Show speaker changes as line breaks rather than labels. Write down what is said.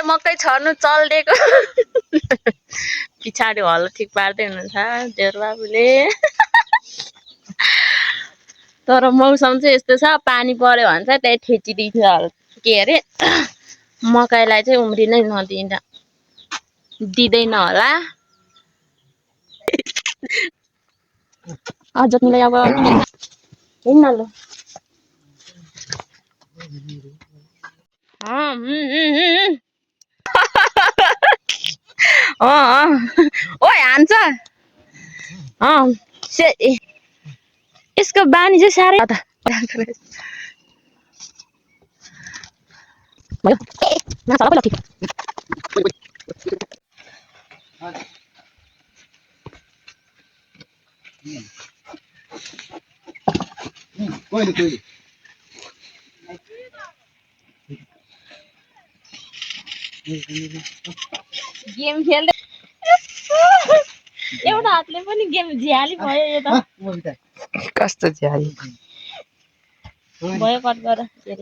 मकै छर्नु चल्दिएको पछाडि हलो ठिक पार्दै हुनुहुन्छ देउर बाबुले तर मौसम चाहिँ यस्तो छ पानी पर्यो भने चाहिँ त्यही ठेचिदिन्छ के अरे मकैलाई चाहिँ उम्रिनै दिँदैन होला जतिलाई अब हिँड्न ल ओइ हान्छ यसको बानी चाहिँ साह्रै गेम खेल्दै एउटा हातले पनि गेम झ्याली भयो यो त कस्तो झ्याली भयो कट गर